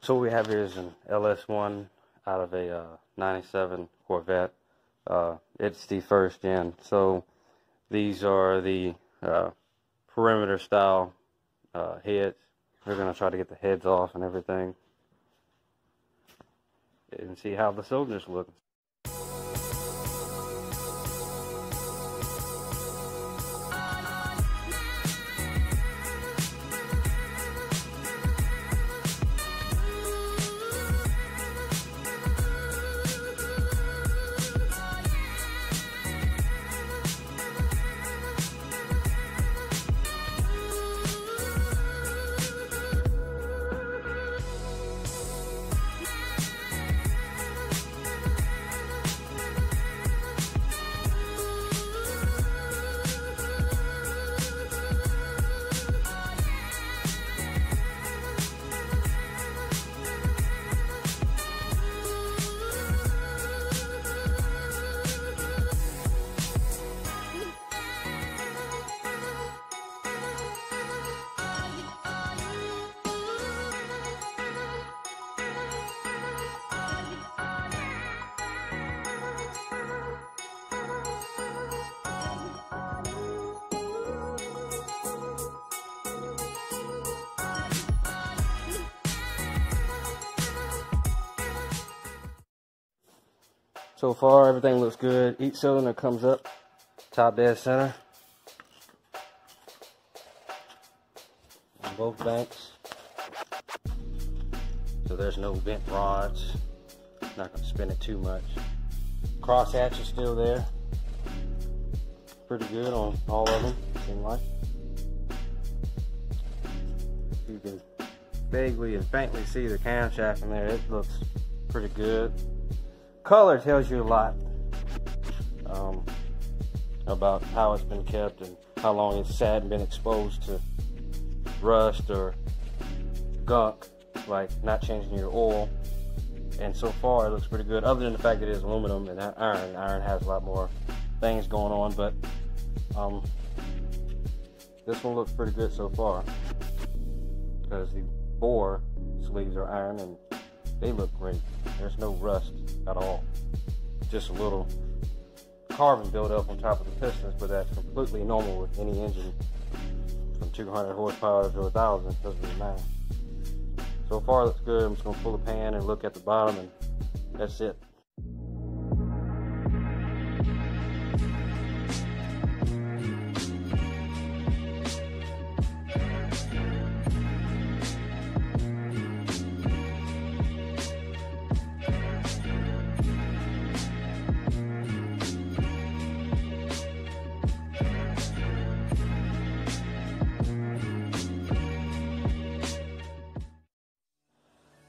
So what we have here is an ls1 out of a 97 Corvette. It's the first gen. So these are the perimeter style heads. We're going to try to get the heads off and everything and see how the cylinders look. So far, everything looks good. Each cylinder comes up top dead center on both banks. So there's no bent rods. Not going to spin it too much. Crosshatch is still there. Pretty good on all of them, seem like. You can vaguely and faintly see the camshaft in there. It looks pretty good. Color tells you a lot about how it's been kept and how long it's sat and been exposed to rust or gunk, like not changing your oil. And so far it looks pretty good, other than the fact that it is aluminum and not iron. Iron has a lot more things going on, but this one looks pretty good so far because the bore sleeves are iron and they look great. There's no rust at all. Just a little carbon buildup on top of the pistons, but that's completely normal with any engine from 200 horsepower to 1,000. It doesn't really matter. So far, looks good. I'm just going to pull the pan and look at the bottom, and that's it.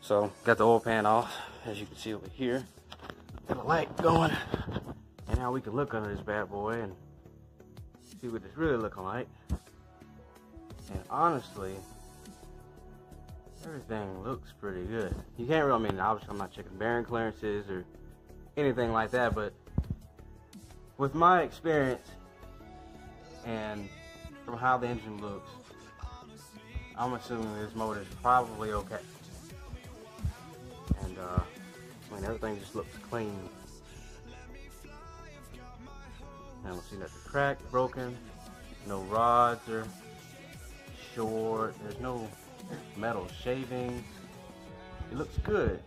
So, got the oil pan off, as you can see over here. Got a light going. And now we can look under this bad boy and see what it's really looking like. And honestly, everything looks pretty good. You can't really, I mean, obviously I'm not checking bearing clearances or anything like that, but with my experience and from how the engine looks, I'm assuming this motor is probably okay. And I mean, everything just looks clean. I don't see nothing cracked, broken, no rods are short, there's no metal shavings. It looks good.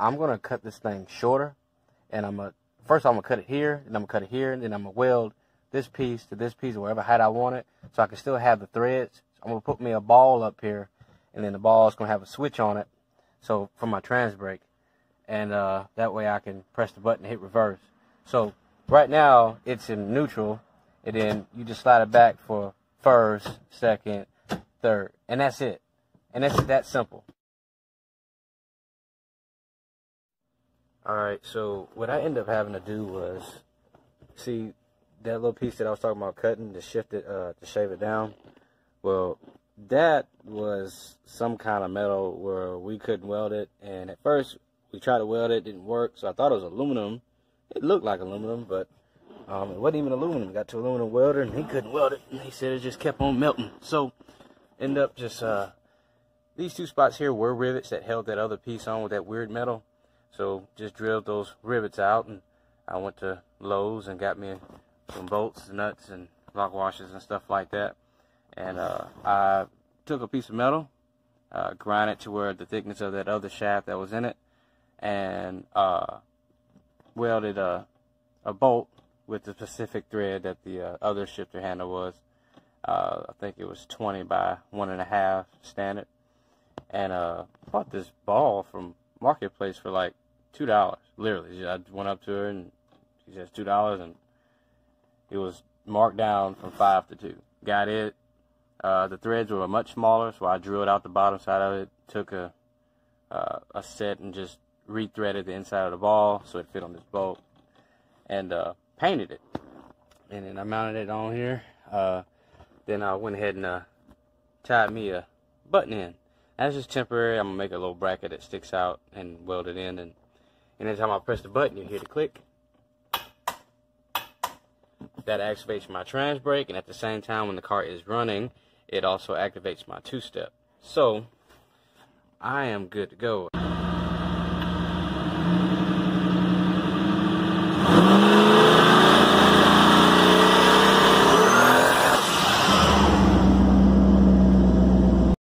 I'm going to cut this thing shorter, and first I'm going to cut it here, and I'm going to cut it here, and then I'm going to weld this piece to this piece, wherever height I want it, so I can still have the threads. So I'm going to put me a ball up here, and then the ball is going to have a switch on it, so for my trans brake, and that way I can press the button and hit reverse. So right now it's in neutral, and then you just slide it back for first, second, third, and that's it. And it's that simple. Alright, so what I ended up having to do was, see that little piece that I was talking about cutting to shift it, to shave it down? Well, that was some kind of metal where we couldn't weld it, and at first we tried to weld it, it didn't work, so I thought it was aluminum. It looked like aluminum, but it wasn't even aluminum. We got to an aluminum welder, and he couldn't weld it, and he said it just kept on melting. So, ended up just, these two spots here were rivets that held that other piece on with that weird metal. So, just drilled those rivets out, and I went to Lowe's and got me some bolts, nuts, and lock washers and stuff like that. And I took a piece of metal, grind it to where the thickness of that other shaft that was in it, and welded a bolt with the specific thread that the other shifter handle was. I think it was 20 by 1.5 standard. And bought this ball from Marketplace for like $2. Literally, I went up to her and she says $2, and it was marked down from 5 to 2. Got it. The threads were much smaller, so I drilled out the bottom side of it, took a set and just re-threaded the inside of the ball so it fit on this bolt, and painted it. And then I mounted it on here. Then I went ahead and tied me a button in. That's just temporary. I'm gonna make a little bracket that sticks out and weld it in, and anytime I press the button, you hear the click. That activates my trans brake, and at the same time, when the car is running, it also activates my two-step. So I am good to go.